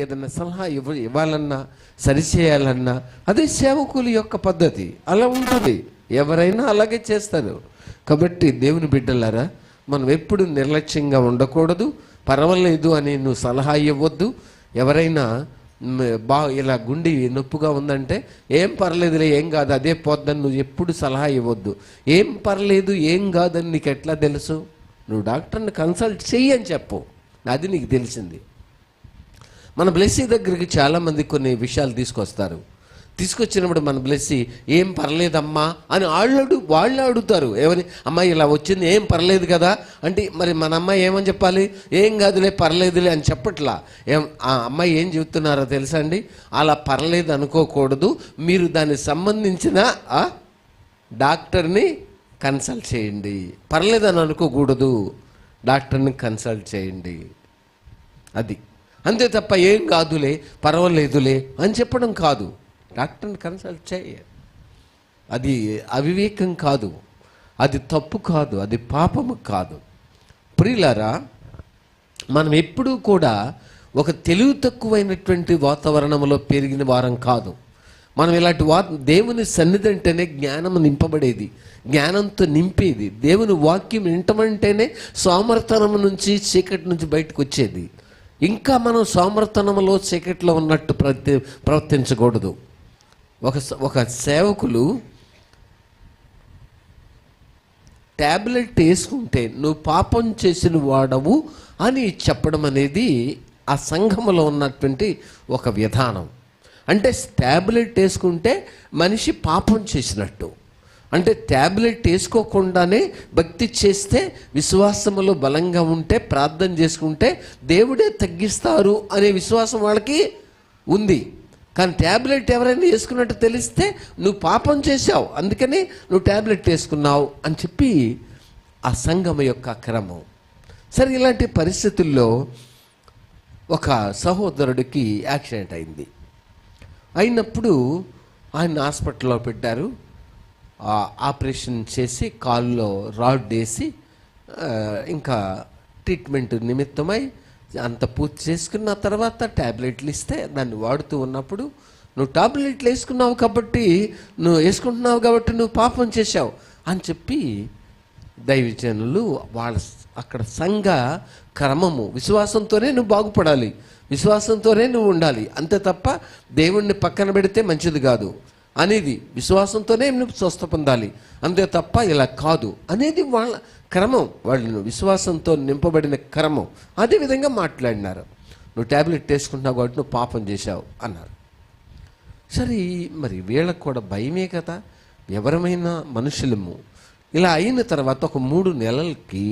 ఏదైనా సలహా ఇవ్వాలన్నా సరిచేయాలన్నా అదే సేవకుల యొక్క పద్ధతి. అలా ఉంటుంది, ఎవరైనా అలాగే చేస్తారు. కాబట్టి దేవుని బిడ్డలారా, మనం ఎప్పుడు నిర్లక్ష్యంగా ఉండకూడదు. పర్వాలేదు అని నువ్వు సలహా ఇవ్వద్దు. ఎవరైనా ఇలా గుండె నొప్పిగా ఉందంటే ఏం పర్లేదులే, ఏం కాదు, అదే పోద్దని నువ్వు ఎప్పుడు సలహా ఇవ్వద్దు. ఏం పర్లేదు, ఏం కాదని నీకు ఎట్లా తెలుసు? నువ్వు డాక్టర్ని కన్సల్ట్ చెయ్యి అని చెప్పు, అది నీకు తెలిసింది. మన బ్లెస్సీ దగ్గరికి చాలామంది కొన్ని విషయాలు తీసుకొచ్చినప్పుడు మన బ్లెస్సీ ఏం పర్లేదమ్మా అని వాళ్ళు అడుగుతారు. ఏమని? అమ్మాయి ఇలా వచ్చింది, ఏం పర్లేదు కదా అంటే మరి మన అమ్మాయి ఏమని చెప్పాలి? ఏం కాదులే, పర్లేదులే అని చెప్పట్లా. ఆ అమ్మాయి ఏం చెబుతున్నారో తెలుసా అండి? అలా పర్లేదు అనుకోకూడదు, మీరు దానికి సంబంధించిన డాక్టర్ని కన్సల్ట్ చేయండి. పర్లేదని అనుకోకూడదు, డాక్టర్ని కన్సల్ట్ చేయండి. అది అంతే తప్ప ఏం కాదులే, పర్వాలేదులే అని చెప్పడం కాదు. డాక్టర్ని కన్సల్ట్ చేయ. అది అవివేకం కాదు, అది తప్పు కాదు, అది పాపము కాదు. ప్రియులారా, మనం ఎప్పుడూ కూడా ఒక తెలివి తక్కువైనటువంటి వాతావరణంలో పెరిగిన వారం కాదు. మనం ఇలాంటి దేవుని సన్నిధి అంటేనే జ్ఞానం నింపబడేది, జ్ఞానంతో నింపేది. దేవుని వాక్యం వింటమంటేనే సోమర్తనం నుంచి, చీకటి నుంచి బయటకు వచ్చేది. ఇంకా మనం సోమర్తనంలో చీకట్లో ఉన్నట్టు ప్రవర్తించకూడదు. ఒక సేవకులు ట్యాబ్లెట్ వేసుకుంటే నువ్వు పాపం చేసిన వాడవు అని చెప్పడం అనేది ఆ సంఘములో ఉన్నటువంటి ఒక విధానం. అంటే ట్యాబ్లెట్ వేసుకుంటే మనిషి పాపం చేసినట్టు. అంటే ట్యాబ్లెట్ వేసుకోకుండానే భక్తి చేస్తే, విశ్వాసములో బలంగా ఉంటే, ప్రార్థన చేసుకుంటే దేవుడే తగ్గిస్తారు అనే విశ్వాసం వాళ్ళకి ఉంది. కానీ ట్యాబ్లెట్ ఎవరైనా వేసుకున్నట్టు తెలిస్తే నువ్వు పాపం చేశావు, అందుకని నువ్వు ట్యాబ్లెట్ వేసుకున్నావు అని చెప్పి ఆ సంఘం యొక్క క్రమం. సరే, ఇలాంటి పరిస్థితుల్లో ఒక సహోదరుడికి యాక్సిడెంట్ అయినప్పుడు ఆయన హాస్పిటల్లో పెట్టారు. ఆపరేషన్ చేసి కాల్లో రాడ్ వేసి ఇంకా ట్రీట్మెంట్ నిమిత్తమై అంత పూర్తి చేసుకున్న తర్వాత ట్యాబ్లెట్లు ఇస్తే దాన్ని వాడుతూ ఉన్నప్పుడు, నువ్వు టాబ్లెట్లు వేసుకుంటున్నావు కాబట్టి నువ్వు పాపం చేశావు అని చెప్పి దైవజనులు వాళ్ళ అక్కడ సంఘ క్రమము, విశ్వాసంతోనే నువ్వు బాగుపడాలి, విశ్వాసంతోనే నువ్వు ఉండాలి, అంతే తప్ప దేవుణ్ణి పక్కన పెడితే మంచిది కాదు అనేది, విశ్వాసంతోనే నువ్వు స్వస్థ పొందాలి, అంతే తప్ప ఇలా కాదు అనేది వాళ్ళ క్రమం. వాళ్ళు విశ్వాసంతో నింపబడిన క్రమం. అదేవిధంగా మాట్లాడినారు. నువ్వు ట్యాబ్లెట్ వేసుకుంటున్నావు కాబట్టి నువ్వు పాపం చేశావు అన్నారు. సరే, మరి వీళ్ళకు కూడా భయమే కదా, ఎవరమైనా మనుషులము. ఇలా అయిన తర్వాత ఒక 3 నెలలకి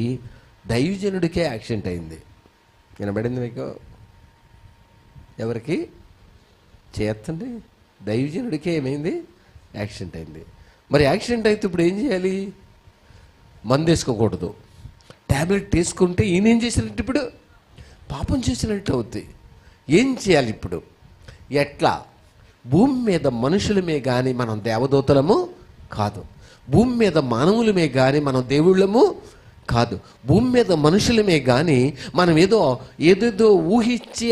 దైవజనుడికే యాక్సిడెంట్ అయింది. వినబడింది మీకు? ఎవరికి? చేతండి, దైవజనుడికే ఏమైంది? యాక్సిడెంట్ అయింది. మరి యాక్సిడెంట్ అయితే ఇప్పుడు ఏం చేయాలి? మందు వేసుకోకూడదు. ట్యాబ్లెట్ వేసుకుంటే ఈయన ఏం చేసినట్టు? ఇప్పుడు పాపం చేసినట్టు అవుతుంది. ఏం చేయాలి ఇప్పుడు? ఎట్లా? భూమి మీద మనుషులమే కానీ మనం దేవదూతలము కాదు, భూమి మీద మానవులమే కానీ మనం దేవుళ్ళము కాదు, భూమి మీద మనుషులమే కానీ మనం ఏదేదో ఊహించి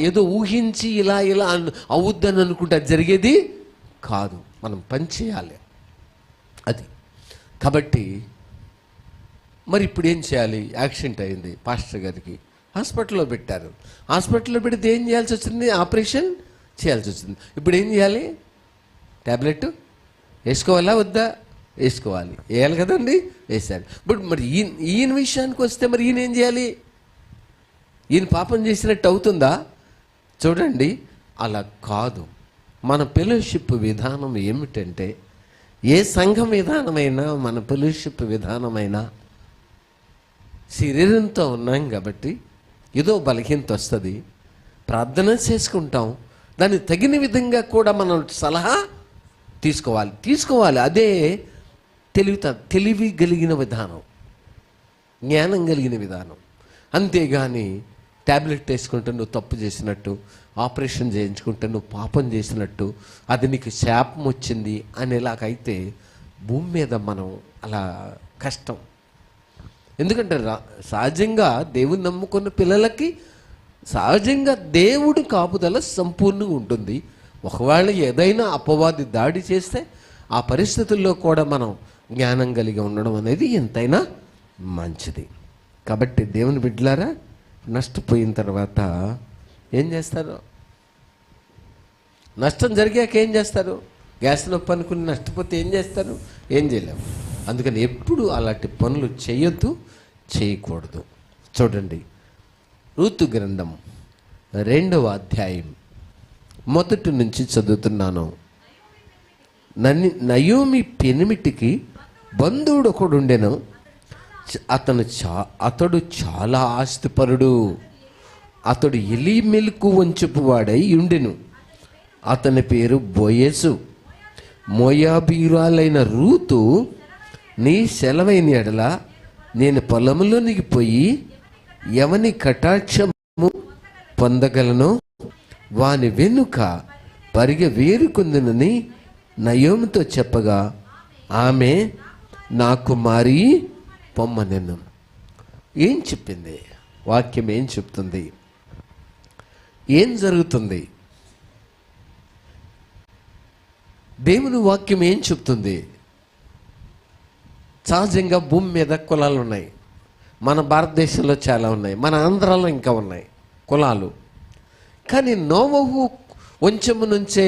ఏదో ఊహించి ఇలా అవుద్దని అనుకుంటే అది జరిగేది కాదు. మనం పని చేయాలి. అది కాబట్టి మరి ఇప్పుడు ఏం చేయాలి? యాక్సిడెంట్ అయింది, పాస్టర్ గారికి హాస్పిటల్లో పెట్టారు. హాస్పిటల్లో పెడితే ఏం చేయాల్సి వచ్చింది? ఆపరేషన్ చేయాల్సి వచ్చింది. ఇప్పుడు ఏం చేయాలి? ట్యాబ్లెట్ వేసుకోవాలా వద్దా? వేసుకోవాలి. వేయాలి కదండి, వేసారు. బట్ మరి ఈయన విషయానికి వస్తే మరి ఈయన ఏం చేయాలి? ఈయన పాపం చేసినట్టు అవుతుందా? చూడండి, అలా కాదు. మన ఫెలోషిప్ విధానం ఏమిటంటే, ఏ సంఘం విధానమైనా మన ఫెలోషిప్ విధానమైనా శరీరంతో ఉన్నాం కాబట్టి ఏదో బలహీనత వస్తుంది, ప్రార్థన చేసుకుంటాం, దానికి తగిన విధంగా కూడా మనం సలహా తీసుకోవాలి. అదే తెలివి కలిగిన విధానం, జ్ఞానం కలిగిన విధానం. అంతేగాని ట్యాబ్లెట్ వేసుకుంటే నువ్వు తప్పు చేసినట్టు, ఆపరేషన్ చేయించుకుంటే నువ్వు పాపం చేసినట్టు, అది నీకు శాపం వచ్చింది అనేలాగైతే భూమి మీద మనం అలా కష్టం. ఎందుకంటే సహజంగా దేవుని నమ్ముకున్న పిల్లలకి సహజంగా దేవుడి కాపుదల సంపూర్ణంగా ఉంటుంది. ఒకవేళ ఏదైనా అపవాది దాడి చేస్తే ఆ పరిస్థితుల్లో కూడా మనం జ్ఞానం కలిగి ఉండడం అనేది ఎంతైనా మంచిది. కాబట్టి దేవుని బిడ్డలారా, నష్టపోయిన తర్వాత ఏం చేస్తారు? నష్టం జరిగాక ఏం చేస్తారు? గ్యాస్ నొప్పి అనుకుని నష్టపోతే ఏం చేస్తారు? ఏం చేయలేము. అందుకని ఎప్పుడు అలాంటి పనులు చేయొద్దు, చేయకూడదు. చూడండి, రూతు గ్రంథం 2వ అధ్యాయం మొదటి నుంచి చదువుతున్నాను. నయోమి పెనిమిటికి బంధువుడు ఒకడుండెను. అతడు చాలా ఆస్తిపరుడు. అతడు ఎలిమెలకు వంచపు వాడై ఉండెను. అతని పేరు బోయేసు. మోయాబీయురాలైన రూతు, నీ సెలవైన ఎడల నేను పొలంలోనికి పోయి ఎవని కటాక్షము పొందగలను వాని వెనుక వేరుకుందునని నయోమితో చెప్పగా, ఆమె నా కుమారి పొమ్మనెను. ఏం చెప్పింది? వాక్యం ఏం చెప్తుంది? ఏం జరుగుతుంది? దేవుని వాక్యం ఏం చెప్తుంది? సహజంగా భూమి మీద కులాలు ఉన్నాయి. మన భారతదేశంలో చాలా ఉన్నాయి, మన ఆంధ్రాలో ఇంకా ఉన్నాయి కులాలు. కానీ నోవహు వంశము నుంచే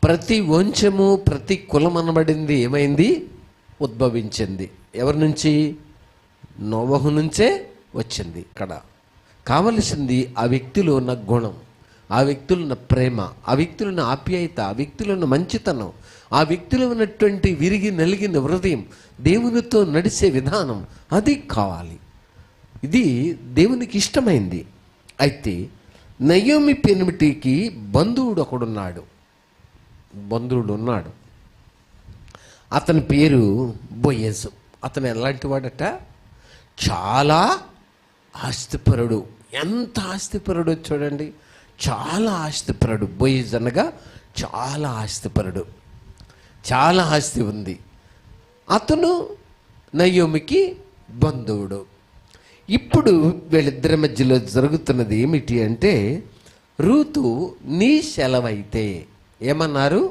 ప్రతి వంశము, ప్రతి కులం అనబడింది ఏమైంది? ఉద్భవించింది. ఎవరి నుంచి? నోవహు నుంచే వచ్చింది. ఇక్కడ కావలసింది ఆ వ్యక్తిలో ఉన్న గుణం, ఆ వ్యక్తులు ఉన్న ప్రేమ, ఆ వ్యక్తులు ఉన్న ఆప్యాయత, ఆ వ్యక్తులు ఉన్న మంచితనం, ఆ వ్యక్తిలో ఉన్నటువంటి విరిగి నలిగిన హృదయం, దేవునితో నడిచే విధానం, అది కావాలి. ఇది దేవునికి ఇష్టమైంది. అయితే నయోమి పెనిమిటికి బంధువుడు ఒకడున్నాడు. అతని పేరు బోయేజు. అతను ఎలాంటి వాడట? చాలా ఆస్తిపరుడు. ఎంత ఆస్తిపరుడు చూడండి, చాలా ఆస్తిపరుడు. బోయేజు అనగా చాలా ఆస్తిపరుడు, చాలా ఆస్తి ఉంది. అతను నయోమికి బంధువుడు. ఇప్పుడు వీళ్ళిద్దరి మధ్యలో జరుగుతున్నది ఏమిటి అంటే, రూతు నీ సెలవైతే, ఏమన్నారు?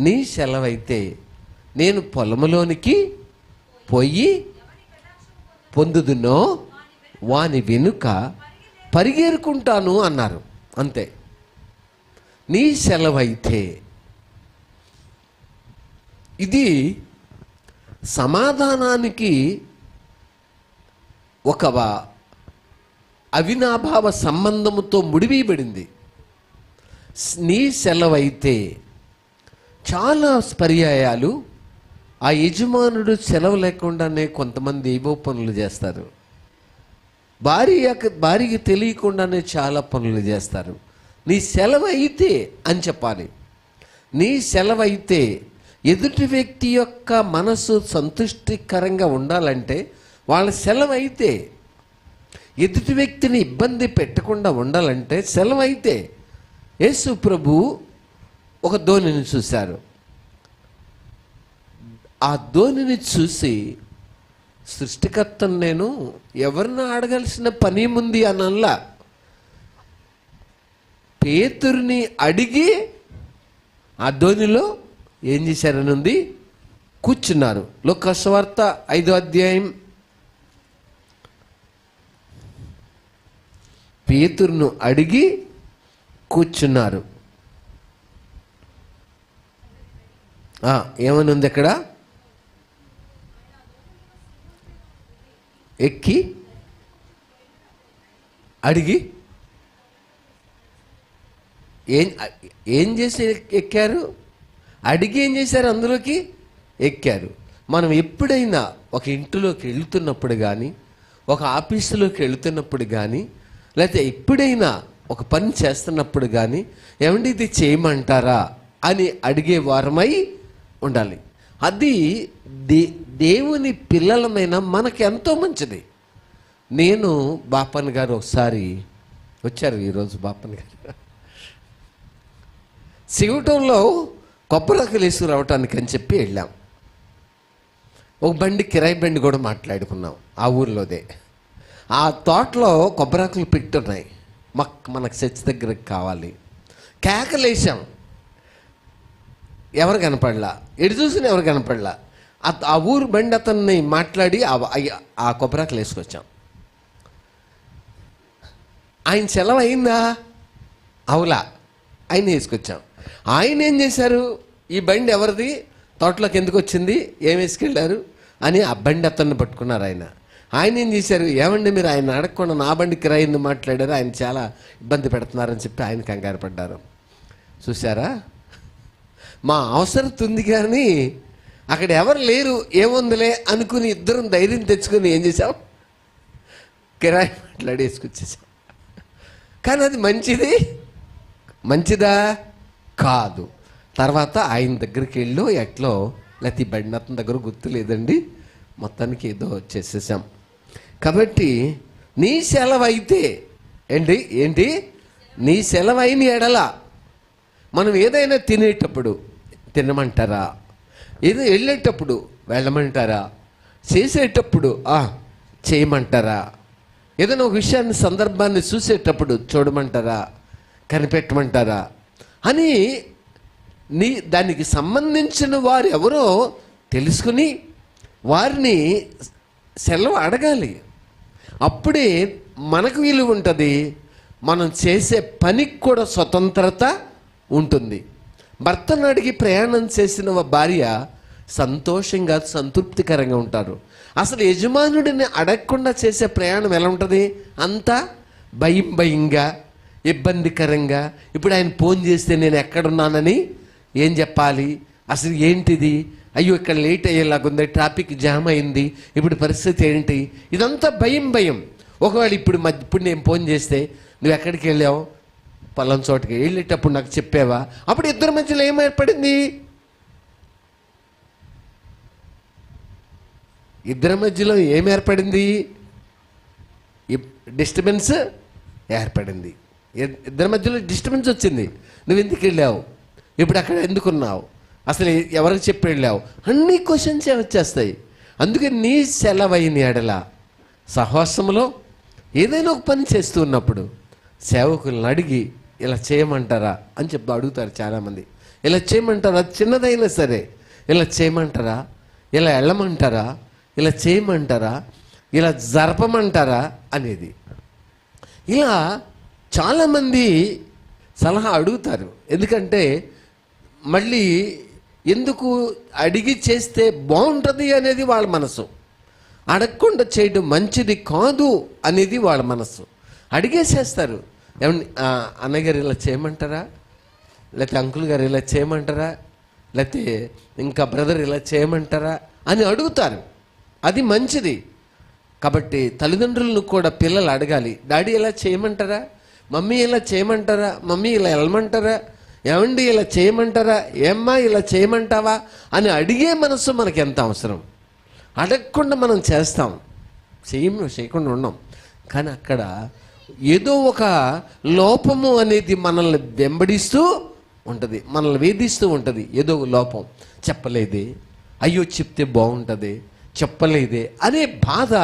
నీ సెలవైతే నేను పొలంలోనికి పోయి పొందుదునో వాని వెనుక పరిగెరుకుంటాను అన్నారు. అంతే. నీ సెలవైతే. ఇది సమాధానానికి ఒక అవినాభావ సంబంధముతో ముడివేయబడింది. నీ సెలవైతే. చాలా పర్యాయాలు ఆ యజమానుడు సెలవు లేకుండానే కొంతమంది ఏవో పనులు చేస్తారు. భార్యకి తెలియకుండానే చాలా పనులు చేస్తారు. నీ సెలవు అయితే అని చెప్పాలి. నీ సెలవు అయితే. ఎదుటి వ్యక్తి యొక్క మనసు సంతృష్టికరంగా ఉండాలంటే వాళ్ళ సెలవు అయితే. ఎదుటి వ్యక్తిని ఇబ్బంది పెట్టకుండా ఉండాలంటే సెలవు అయితే. యేసు ప్రభు ఒక ధోనిని చూశారు. ఆ ధోనిని చూసి, సృష్టికర్తను నేను ఎవరిని అడగాల్సిన పని ఉంది అనల్లా, పేతురుని అడిగి ఆ ధోనిలో ఏం చేశారని ఉంది? కూర్చున్నారు. లూకా సువార్త 5వ అధ్యాయం. పేతురును అడిగి కూర్చున్నారు. ఏమని ఉంది అక్కడ? ఎక్కి అడిగి ఏం చేసి ఎక్కారు? అడిగి ఏం చేశారు? అందులోకి ఎక్కారు. మనం ఎప్పుడైనా ఒక ఇంటిలోకి వెళుతున్నప్పుడు కానీ, ఒక ఆఫీసులోకి వెళుతున్నప్పుడు కానీ, లేకపోతే ఎప్పుడైనా ఒక పని చేస్తున్నప్పుడు కానీ, ఏమండి ఇది చేయమంటారా అని అడిగే వారమై ఉండాలి. అది దేవుని పిల్లలమైన మనకి ఎంతో మంచిది. నేను బాపన్ గారు ఒకసారి వచ్చారు. ఈరోజు బాపన్ గారు శివటంలో కొబ్బరాకులు వేసుకు రావటానికి అని చెప్పి వెళ్ళాం. ఒక బండి, కిరాయి బండి కూడా మాట్లాడుకున్నాం ఆ ఊర్లోదే. ఆ తోటలో కొబ్బరాకులు పెట్టున్నాయి. మనకు చర్చ్ దగ్గరకు కావాలి. కేకలేసాం, ఎవరు కనపడలా, ఎటు చూసినా ఎవరు కనపడలా. ఆ ఊరు బండి అతన్ని మాట్లాడి ఆ కొబ్బరాకులు వేసుకొచ్చాం. ఆయన సెలవు అయిందా? అవులా, ఆయన వేసుకొచ్చాం. ఆయన ఏం చేశారు, ఈ బండి ఎవరిది, తోటలోకి ఎందుకు వచ్చింది, ఏం వేసుకెళ్ళారు అని ఆ బండి అతన్ని పట్టుకున్నారు. ఆయన ఏం చేశారు, ఏమండి మీరు ఆయన అడగకుండా నా బండి కిరాయిని మాట్లాడారు, ఆయన చాలా ఇబ్బంది పెడుతున్నారని చెప్పి ఆయన కంగారు పడ్డారు. చూసారా, మా అవసరం ఉంది కానీ అక్కడ ఎవరు లేరు, ఏముందిలే అనుకుని ఇద్దరం ధైర్యం తెచ్చుకొని ఏం చేసాం, కిరాయి మాట్లాడి వేసుకొచ్చేసాం. కానీ అది మంచిదా కాదు. తర్వాత ఆయన దగ్గరికి వెళ్ళో ఎట్లో లేకపోతే బండి అతని దగ్గర గుర్తు లేదండి, మొత్తానికి ఏదో చేసేసాం. కాబట్టి నీ సెలవు అయితే ఏంటి నీ సెలవు అయిన ఎడల మనం ఏదైనా తినేటప్పుడు తినమంటారా, ఏదో వెళ్ళేటప్పుడు వెళ్ళమంటారా, చేసేటప్పుడు చేయమంటారా, ఏదైనా ఒక విషయాన్ని సందర్భాన్ని చూసేటప్పుడు చూడమంటారా, కనిపెట్టమంటారా అని దానికి సంబంధించిన వారు ఎవరో తెలుసుకుని వారిని సెలవు అడగాలి. అప్పుడే మనకు విలువ ఉంటుంది, మనం చేసే పనికి కూడా స్వతంత్రత ఉంటుంది. భర్తను అడిగి ప్రయాణం చేసిన భార్య సంతోషంగా సంతృప్తికరంగా ఉంటారు. అసలు యజమానుడిని అడగకుండా చేసే ప్రయాణం ఎలా ఉంటుంది, అంతా భయంగా ఇబ్బందికరంగా. ఇప్పుడు ఆయన ఫోన్ చేస్తే నేను ఎక్కడున్నానని ఏం చెప్పాలి, అసలు ఏంటిది, అయ్యో ఇక్కడ లేట్ అయ్యేలాగుంది, ట్రాఫిక్ జామ్ అయింది, ఇప్పుడు పరిస్థితి ఏంటి, ఇదంతా భయం. ఒకవేళ ఇప్పుడు నేను ఫోన్ చేస్తే నువ్వు ఎక్కడికి వెళ్ళావు, పలానా చోటుకి వెళ్ళేటప్పుడు నాకు చెప్పావా, అప్పుడు ఇద్దరి మధ్యలో ఏం ఏర్పడింది, ఇద్దరి మధ్యలో ఏం ఏర్పడింది, డిస్టర్బెన్స్ ఏర్పడింది. ఇద్దరి మధ్యలో డిస్టర్బెన్స్ వచ్చింది. నువ్వు ఎందుకు వెళ్ళావు, ఇప్పుడు అక్కడ ఎందుకున్నావు, అసలు ఎవరికి చెప్పి వెళ్ళావు, అన్ని క్వశ్చన్సే వచ్చేస్తాయి. అందుకే నీ సెలవైన ఎడల సహవాసంలో ఏదైనా ఒక పని చేస్తూ ఉన్నప్పుడు సేవకులను అడిగి ఇలా చేయమంటారా అని చెప్పి అడుగుతారు చాలామంది. ఇలా చేయమంటారా, చిన్నదైనా సరే ఇలా చేయమంటారా, ఇలా వెళ్ళమంటారా, ఇలా చేయమంటారా, ఇలా జరపమంటారా అనేది. ఇలా చాలామంది సలహా అడుగుతారు. ఎందుకంటే మళ్ళీ ఎందుకు అడిగి చేస్తే బాగుంటుంది అనేది వాళ్ళ మనసు, అడగకుండా చేయడం మంచిది కాదు అనేది వాళ్ళ మనసు. అడిగేసేస్తారు, ఏమన్నా అన్నయ్య గారు ఇలా చేయమంటారా, లేకపోతే అంకుల్ గారు ఇలా చేయమంటారా, లేకపోతే ఇంకా బ్రదర్ ఇలా చేయమంటారా అని అడుగుతారు. అది మంచిది. కాబట్టి తల్లిదండ్రులను కూడా పిల్లలు అడగాలి, డాడీ ఇలా చేయమంటారా, మమ్మీ ఇలా చేయమంటారా, మమ్మీ ఇలా వెళ్ళమంటారా, ఏమండి ఇలా చేయమంటారా, ఏమ్మా ఇలా చేయమంటావా అని అడిగే మనసు మనకి ఎంత అవసరం. అడగకుండా మనం చేస్తాం, చేయకుండా ఉన్నాం. కానీ అక్కడ ఏదో ఒక లోపము అనేది మనల్ని వెంబడిస్తూ ఉంటుంది, మనల్ని వేధిస్తూ ఉంటుంది. ఏదో లోపం, చెప్పలేదే, అయ్యో చెప్తే బాగుంటుంది, చెప్పలేదే అనే బాధ,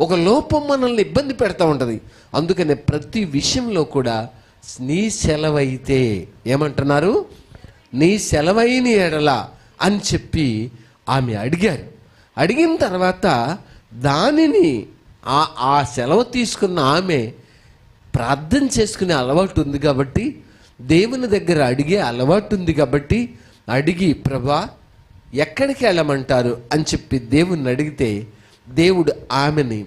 ఒక లోపం మనల్ని ఇబ్బంది పెడతా ఉంటుంది. అందుకనే ప్రతి విషయంలో కూడా నీ సెలవైతే ఏమంటున్నారు, నీ సెలవైన ఎడల అని చెప్పి ఆమె అడిగారు. అడిగిన తర్వాత దానిని ఆ సెలవు తీసుకున్న ఆమె ప్రార్థన చేసుకునే అలవాటు ఉంది కాబట్టి, దేవుని దగ్గర అడిగే అలవాటు ఉంది కాబట్టి, అడిగి ప్రభా ఎక్కడికి వెళ్ళమంటారు అని చెప్పి దేవుణ్ణి అడిగితే దేవుడు ఆమెని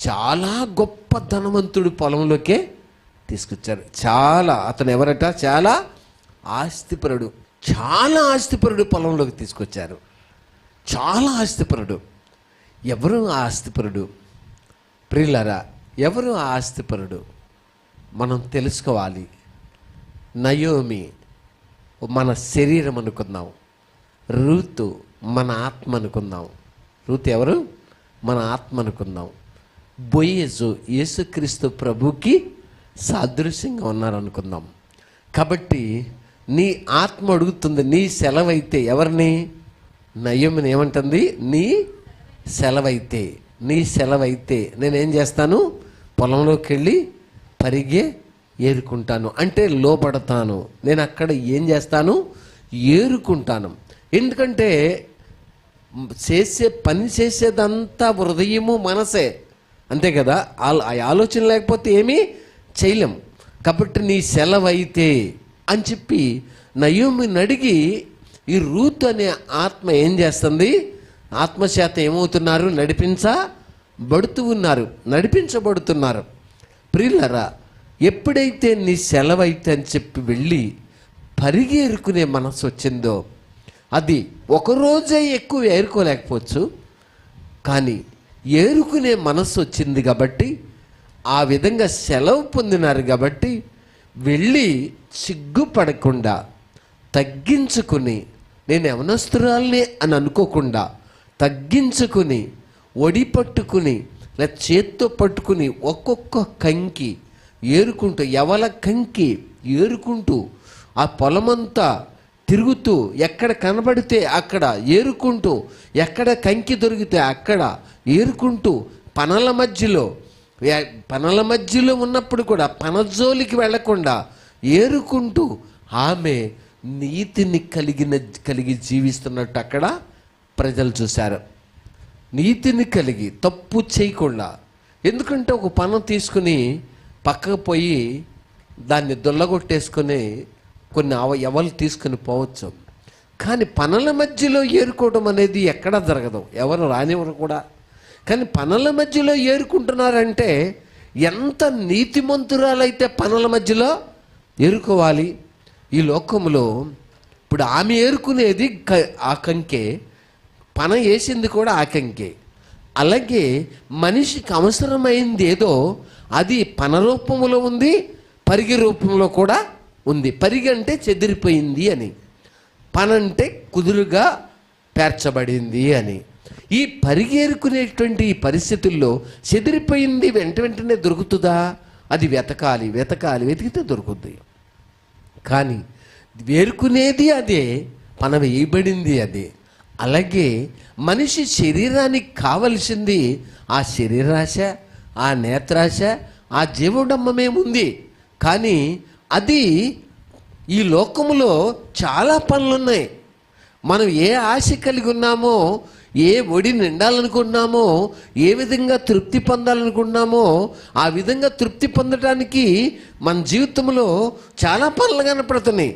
చాలా గొప్ప ధనవంతుడు పొలంలోకే తీసుకొచ్చారు. అతను ఎవరట, చాలా ఆస్తిపరుడు పొలంలోకి తీసుకొచ్చారు. చాలా ఆస్తిపరుడు. ఎవరు ఆ ఆస్తిపరుడు ప్రియులారా, ఎవరు ఆ ఆస్తిపరుడు మనం తెలుసుకోవాలి. నయోమి మన శరీరం అనుకుందాం, రూతు మన ఆత్మ అనుకుందాం. రూతు ఎవరు, మన ఆత్మ అనుకుందాం. బోయేజు యేసుక్రీస్తు ప్రభుకి సాదృశ్యంగా ఉన్నారనుకుందాం. కాబట్టి నీ ఆత్మ అడుగుతుంది, నీ సెలవైతే ఎవరిని, నయోమిని ఏమంటుంది, నీ సెలవైతే నేనేం చేస్తాను, పొలంలోకి వెళ్ళి పరిగే ఏరుకుంటాను అంటే లోపడతాను. నేను అక్కడ ఏం చేస్తాను? ఏరుకుంటాను. ఎందుకంటే పని చేసేదంతా హృదయము మనసే, అంతే కదా. ఆ ఆలోచన లేకపోతే ఏమీ చేయలేం. కాబట్టి నీ సెలవైతే అని చెప్పి నయోమిని అడిగి ఈ రూత్ అనే ఆత్మ ఏం చేస్తుంది? ఆత్మచేత ఏమవుతున్నారు? నడిపించబడుతున్నారు. ప్రియులరా, ఎప్పుడైతే నీ సెలవైతే అని చెప్పి వెళ్ళి పరిగెరుకునే మనసు వచ్చిందో, అది ఒకరోజే ఎక్కువ ఏరుకోలేకపోవచ్చు, కానీ ఏరుకునే మనసు వచ్చింది కాబట్టి, ఆ విధంగా సెలవు పొందినారు కాబట్టి వెళ్ళి సిగ్గుపడకుండా తగ్గించుకుని, నేను యవనస్తురాల్ని అని అనుకోకుండా తగ్గించుకుని ఒడి పట్టుకుని లేదా చేత్తో పట్టుకుని ఒక్కొక్క కంకి ఏరుకుంటూ, ఎవల కంకి ఏరుకుంటూ ఆ పొలమంతా తిరుగుతూ, ఎక్కడ కనబడితే అక్కడ ఏరుకుంటూ, ఎక్కడ కంకి దొరికితే అక్కడ ఏరుకుంటూ, పనల మధ్యలో ఉన్నప్పుడు కూడా పనజోలికి వెళ్లకుండా ఏరుకుంటూ ఆమె నీతిని కలిగి జీవిస్తున్నట్టు అక్కడ ప్రజలు చూశారు. నీతిని కలిగి, తప్పు చేయకుండా. ఎందుకంటే ఒక పనం తీసుకుని పక్కకు పోయి దాన్ని దొల్లగొట్టేసుకొని కొన్ని ఎవరు తీసుకుని పోవచ్చు, కానీ పనల మధ్యలో ఏరుకోవడం అనేది ఎక్కడా జరగదు, ఎవరు రానివ్వరు కూడా. కానీ పనల మధ్యలో ఏరుకుంటున్నారంటే ఎంత నీతిమంతురాలైతే పనల మధ్యలో ఏరుకోవాలి. ఈ లోకంలో ఇప్పుడు ఆమె ఏరుకునేది ఆ కంకే, పన వేసింది కూడా ఆ కంకే. అలాగే మనిషికి అవసరమైంది ఏదో అది పన రూపంలో ఉంది, పరిగి రూపంలో కూడా ఉంది. పరిగి అంటే చెదిరిపోయింది అని, పన అంటే కుదురుగా పేర్చబడింది అని. ఈ పరిగేరుకునేటువంటి ఈ పరిస్థితుల్లో చెదిరిపోయింది వెంటనే దొరుకుతుందా? అది వెతికితే దొరుకుద్ది. కానీ వేరుకునేది అదే, పన వేయబడింది అదే. అలాగే మనిషి శరీరానికి కావలసింది ఆ శరీరాశ, ఆ నేత్రాశ, ఆ జీవడమ్మమేముంది. కానీ అది ఈ లోకములో చాలా పనులున్నాయి. మనం ఏ ఆశ కలిగి ఉన్నామో, ఏ ఒడి నిండాలనుకున్నామో, ఏ విధంగా తృప్తి పొందాలనుకున్నామో ఆ విధంగా తృప్తి పొందడానికి మన జీవితంలో చాలా పనులు కనపడుతున్నాయి.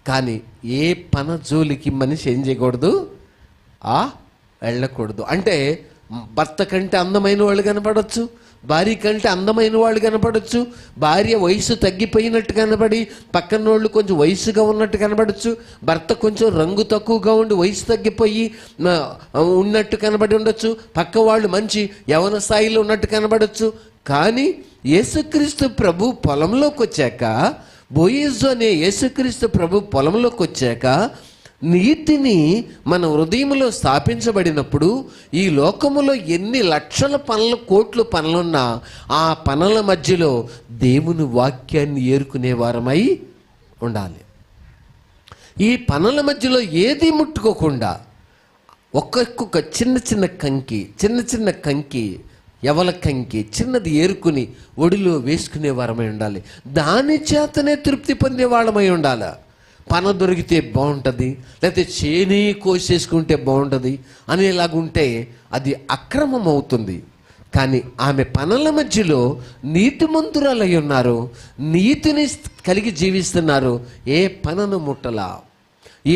కానీ ఏ పన జోలికి మనిషి ఏం చేయకూడదు? వెళ్ళకూడదు. అంటే భర్త కంటే అందమైన వాళ్ళు కనపడవచ్చు, భార్య కంటే అందమైన వాళ్ళు కనపడవచ్చు, భార్య వయసు తగ్గిపోయినట్టు కనబడి పక్కనోళ్ళు కొంచెం వయసుగా ఉన్నట్టు కనబడచ్చు, భర్త కొంచెం రంగు తక్కువగా ఉండి వయసు తగ్గిపోయి ఉన్నట్టు కనబడి ఉండొచ్చు, పక్క వాళ్ళు మంచి యవన స్థాయిలో ఉన్నట్టు కనబడచ్చు. కానీ యేసుక్రీస్తు ప్రభు పొలంలోకి వచ్చాక, బోయజు అనే యేసుక్రీస్తు ప్రభు పొలంలోకి వచ్చాక నీతిని మన హృదయంలో స్థాపించబడినప్పుడు ఈ లోకములో ఎన్ని లక్షల పనులు, కోట్ల పనులున్నా ఆ పనుల మధ్యలో దేవుని వాక్యాన్ని ఏరుకునే వారమై ఉండాలి. ఈ పనుల మధ్యలో ఏది ముట్టుకోకుండా ఒక్కొక్క చిన్న కంకి ఎవల కంకి చిన్నది ఏరుకుని ఒడిలో వేసుకునే వారమై ఉండాలి. దాని చేతనే తృప్తి పొందే వాళ్ళమై ఉండాలి. పన దొరికితే బాగుంటుంది, లేకపోతే చేని కోసేసుకుంటే బాగుంటుంది అనేలాగుంటే అది అక్రమం అవుతుంది. కానీ ఆమె పనుల మధ్యలో నీతిమంతురాలై ఉన్నారు, నీతిని కలిగి జీవిస్తున్నారు. ఏ పనను ముట్టలా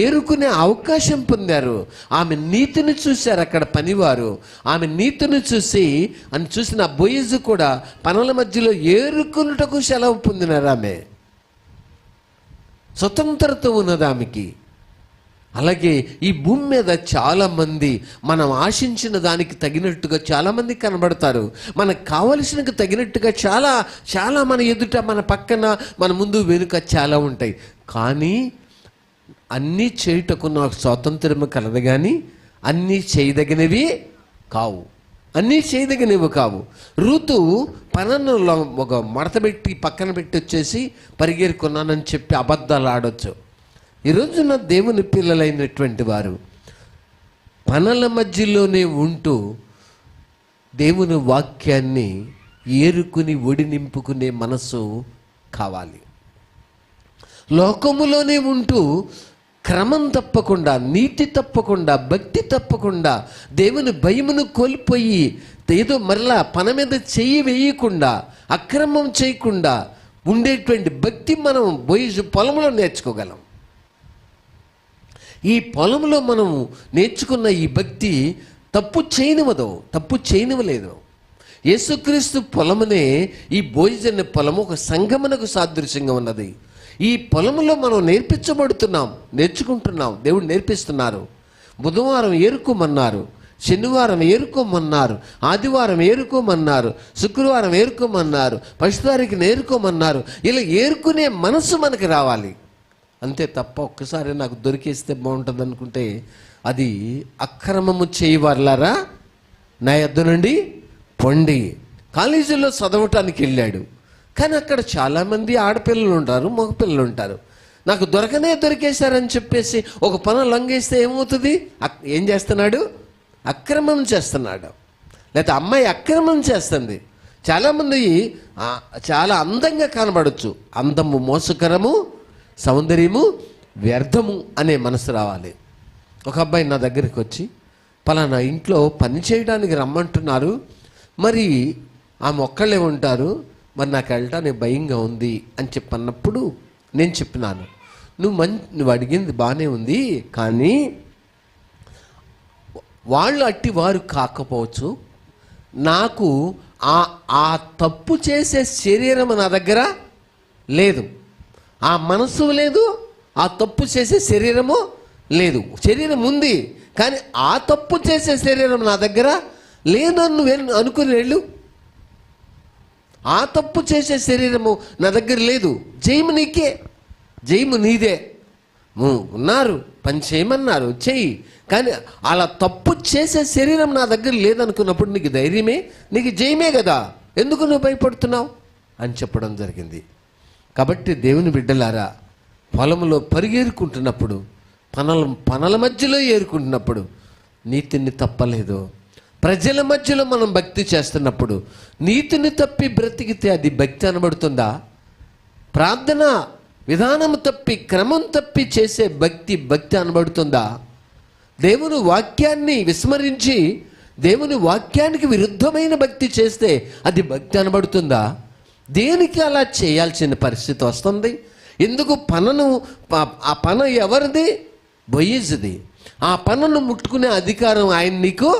ఏరుకునే అవకాశం పొందారు. ఆమె నీతిని చూశారు అక్కడ పనివారు. ఆమె నీతిని చూసిన బోయజు కూడా పనుల మధ్యలో ఏరుకున్నటకు సెలవు పొందినారు. ఆమె స్వతంత్రత ఉన్నది ఆమెకి. అలాగే ఈ భూమి మీద చాలామంది మనం ఆశించిన దానికి తగినట్టుగా చాలామంది కనబడతారు. మనకు కావలసినకు తగినట్టుగా చాలా మన ఎదుట, మన పక్కన, మన ముందు వెనుక చాలా ఉంటాయి. కానీ అన్నీ చేయుటకు నాకు స్వాతంత్రము కలదు, కానీ అన్నీ చేయదగినవి కావు. రూతు పనను ఒక మడతబెట్టి పక్కన పెట్టి వచ్చేసి పరిగెరుకున్నానని చెప్పి అబద్ధాలు ఆడొచ్చు. ఈరోజున దేవుని పిల్లలైనటువంటి వారు పనుల మధ్యలోనే ఉంటూ దేవుని వాక్యాన్ని ఏరుకుని ఒడి నింపుకునే మనసు కావాలి. లోకములోనే ఉంటూ క్రమం తప్పకుండా, నీతి తప్పకుండా, భక్తి తప్పకుండా, దేవుని భయమును కోల్పోయి ఏదో మరలా పన మీద చెయ్యి వేయకుండా, అక్రమం చేయకుండా ఉండేటువంటి భక్తి మనం పొలంలో నేర్చుకోగలం. ఈ పొలంలో మనం నేర్చుకున్న ఈ భక్తి తప్పు చేయనివ్వలేదు. యేసుక్రీస్తు పొలమునే ఈ భోజన పొలము ఒక సంగమనకు సాదృశ్యంగా ఉన్నది. ఈ పొలంలో మనం నేర్చుకుంటున్నాం. దేవుడు నేర్పిస్తున్నారు. బుధవారం ఏరుకోమన్నారు, శనివారం ఏరుకోమన్నారు, ఆదివారం ఏరుకోమన్నారు, శుక్రవారం ఏరుకోమన్నారు, 10వ తారీఖున ఏరుకోమన్నారు. ఇలా ఏరుకునే మనసు మనకి రావాలి. అంతే తప్ప ఒక్కసారి నాకు దొరికేస్తే బాగుంటుంది అనుకుంటే అది అక్రమము చేయవర్లారా నా యొద్ద నుండి పొండి. కాలేజీలో చదవటానికి వెళ్ళాడు, కానీ అక్కడ చాలామంది ఆడపిల్లలు ఉంటారు, మగపిల్లలు ఉంటారు. నాకు దొరికేశారని చెప్పేసి ఒక పని లంఘిస్తే ఏమవుతుంది? ఏం చేస్తున్నాడు? అక్రమం చేస్తున్నాడు. లేకపోతే అమ్మాయి అక్రమం చేస్తుంది. చాలామంది చాలా అందంగా కనబడచ్చు. అందము మోసకరము, సౌందర్యము వ్యర్థము అనే మనసు రావాలి. ఒక అబ్బాయి నా దగ్గరికి వచ్చి, పలానా ఇంట్లో పని చేయడానికి రమ్మంటున్నారు, మరి ఆమె ఒక్కళ్ళే ఉంటారు, మరి నాకు వెళ్ళటానికి భయంగా ఉంది అని చెప్పన్నప్పుడు నేను చెప్పినాను, నువ్వు అడిగింది బాగానే ఉంది, కానీ వాళ్ళు అట్టి వారు కాకపోవచ్చు. నాకు ఆ తప్పు చేసే శరీరం నా దగ్గర లేదు, ఆ మనసు లేదు, ఆ తప్పు చేసే శరీరము లేదు. శరీరం ఉంది, కానీ ఆ తప్పు చేసే శరీరం నా దగ్గర లేదని నువ్వు అనుకుని వెళ్ళు. ఆ తప్పు చేసే శరీరము నా దగ్గర లేదు. జయము నీకే, జయము నీదే. ఉన్నారు, పని చేయమన్నారు, చెయ్యి, కానీ అలా తప్పు చేసే శరీరం నా దగ్గర లేదనుకున్నప్పుడు నీకు ధైర్యమే, నీకు జయమే కదా, ఎందుకు నువ్వు భయపడుతున్నావు అని చెప్పడం జరిగింది. కాబట్టి దేవుని బిడ్డలారా, పొలంలో పరిగేరుకుంటున్నప్పుడు, పనల మధ్యలో ఏరుకుంటున్నప్పుడు నీతిని తప్పలేదు. ప్రజల మధ్యలో మనం భక్తి చేస్తున్నప్పుడు నీతిని తప్పి బ్రతికితే అది భక్తి అనబడుతుందా? ప్రార్థన విధానం తప్పి, క్రమం తప్పి చేసే భక్తి అనబడుతుందా? దేవుని వాక్యాన్ని విస్మరించి దేవుని వాక్యానికి విరుద్ధమైన భక్తి చేస్తే అది భక్తి అనబడుతుందా? దేనికి అలా చేయాల్సిన పరిస్థితి వస్తుంది? ఎందుకు ఆ పన ఎవరిది? బొయ్యేది. ఆ పనను ముట్టుకునే అధికారం ఆయన నీకు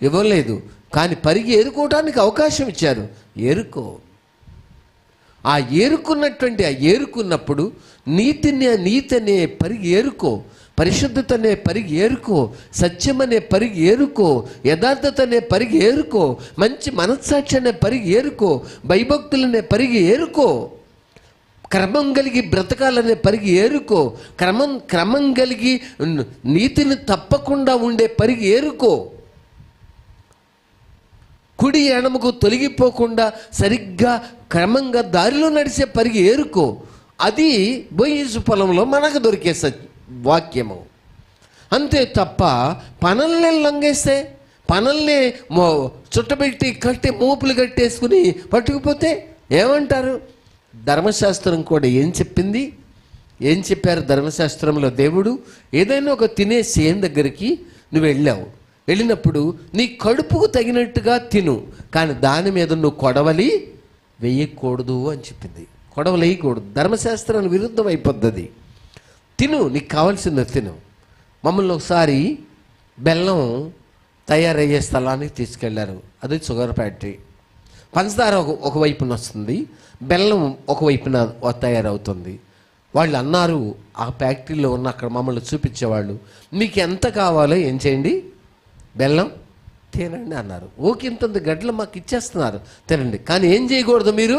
ఇవ్వలేదు, కానీ పరిగి ఏరుకోవడానికి అవకాశం ఇచ్చారు. ఏరుకో. ఆ ఏరుకున్నప్పుడు నీతి అనే పరిగి ఏరుకో, పరిశుద్ధత అనే పరిగి ఏరుకో, సత్యం అనే పరిగి ఏరుకో, యథార్థత అనే పరిగి ఏరుకో, మంచి మనస్సాక్షి అనే పరిగి ఏరుకో, భయభక్తులనే పరిగి ఏరుకో, క్రమం కలిగి బ్రతకాలనే పరిగి ఏరుకో, క్రమం కలిగి నీతిని తప్పకుండా ఉండే పరిగి ఏరుకో, కుడి ఎడమకు తొలగిపోకుండా సరిగ్గా క్రమంగా దారిలో నడిచే పరిగి ఏరుకో. అది బొయ్యేసు పొలంలో మనకు దొరికే వాక్యము. అంతే తప్ప పనల్ని లంఘేస్తే, పనల్ని చుట్టబెట్టి కట్టి మోపులు కట్టేసుకుని పట్టుకుపోతే ఏమంటారు? ధర్మశాస్త్రం కూడా ఏం చెప్పారు ధర్మశాస్త్రంలో? దేవుడు ఏదైనా ఒక తినే సేన్ దగ్గరికి నువ్వు వెళ్ళినప్పుడు నీ కడుపుకు తగినట్టుగా తిను, కానీ దాని మీద నువ్వు కొడవలి వేయకూడదు అని చెప్పింది. కొడవలు వేయకూడదు, ధర్మశాస్త్రానికి విరుద్ధం అయిపోద్ది. తిను, నీకు కావాల్సింది తిను. మమ్మల్ని ఒకసారి బెల్లం తయారయ్యే స్థలానికి తీసుకెళ్లారు. అది షుగర్ ఫ్యాక్టరీ. పంచదార ఒకవైపున వస్తుంది, బెల్లం ఒకవైపున తయారవుతుంది. వాళ్ళు అన్నారు, ఆ ఫ్యాక్టరీలో ఉన్న అక్కడ మమ్మల్ని చూపించేవాళ్ళు, మీకు ఎంత కావాలో ఏం చేయండి, బెల్లం తినండి అన్నారు. ఓకే, ఇంతంత గడ్డలు మాకు ఇచ్చేస్తున్నారు, తినండి, కానీ ఏం చేయకూడదు, మీరు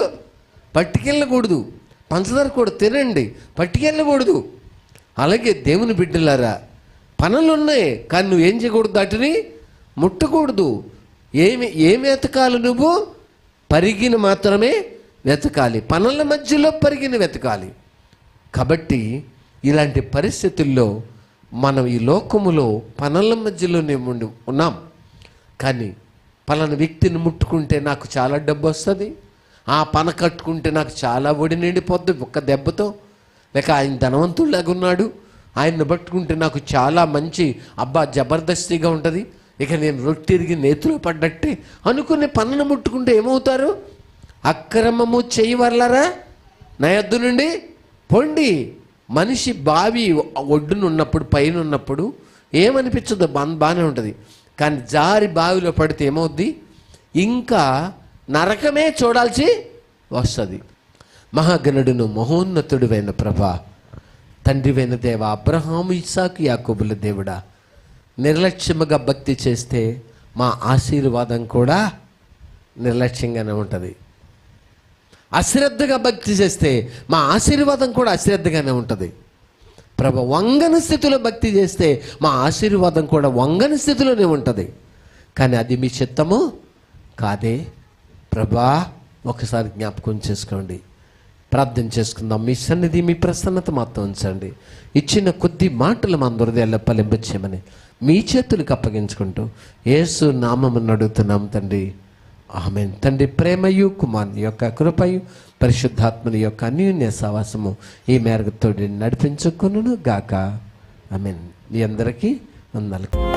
పట్టుకెళ్ళకూడదు. పంచదార కూడా తినండి, పట్టుకెళ్ళకూడదు. అలాగే దేవుని బిడ్డలారా, పనులు ఉన్నాయి, కానీ నువ్వు ఏం చేయకూడదు, వాటిని ముట్టకూడదు. ఏమి వెతకాలి? నువ్వు పరిగిన మాత్రమే వెతకాలి, పనుల మధ్యలో పరిగిన వెతకాలి. కాబట్టి ఇలాంటి పరిస్థితుల్లో మనం ఈ లోకములో పనుల మధ్యలోనే ఉన్నాం, కానీ పలానా వ్యక్తిని ముట్టుకుంటే నాకు చాలా డబ్బు వస్తుంది, ఆ పన కట్టుకుంటే నాకు చాలా ఒడి నిండిపోద్ది ఒక్క దెబ్బతో, లేక ఆయన ధనవంతుడిలాగా ఉన్నాడు, ఆయన్ని పట్టుకుంటే నాకు చాలా మంచి అబ్బా జబర్దస్తిగా ఉంటుంది, ఇక నేను రొట్టెరిగి నేతిలో పడ్డట్టే అనుకునే పనులను ముట్టుకుంటే ఏమవుతారు? అక్రమము చేయవర్లరా నా యొద్ద నుండి పొండి. మనిషి బావి ఒడ్డున ఉన్నప్పుడు, పైన ఉన్నప్పుడు ఏమనిపించదు, బాగానే ఉంటుంది. కానీ జారి బావిలో పడితే ఏమవుద్ది? ఇంకా నరకమే చూడాల్సి వస్తుంది. మహాగణుడును మహోన్నతుడువైన ప్రభా, తండ్రివైన దేవ, అబ్రహాము ఇస్సాకు యాకోబుల దేవుడా, నిర్లక్ష్యముగా భక్తి చేస్తే మా ఆశీర్వాదం కూడా నిర్లక్ష్యంగానే ఉంటుంది. అశ్రద్ధగా భక్తి చేస్తే మా ఆశీర్వాదం కూడా అశ్రద్ధగానే ఉంటుంది. ప్రభా, వంగని స్థితిలో భక్తి చేస్తే మా ఆశీర్వాదం కూడా వంగని స్థితిలోనే ఉంటుంది. కానీ అది మీ చిత్తము కాదే ప్రభా. ఒకసారి జ్ఞాపకం చేసుకోండి, ప్రార్థన చేసుకుందాం. మీ సన్నిధి, మీ ప్రసన్నత మాత్రం ఉంచండి. ఇచ్చిన కొద్ది మాటలు మా హృదయాల్లో ఫలింపచేయమని మీ చేతులకు అప్పగించుకుంటూ యేసు నామమున అడుగుతున్నాం తండ్రి, ఆమేన్. తండ్రి ప్రేమయు, కుమారుని యొక్క కృపయు, పరిశుద్ధాత్మని యొక్క అన్యోన్య సహవాసము ఈ మేరకు తోడి నడిపించుకొనును గాక. ఆమేన్. మీ అందరికీ వందనాలు.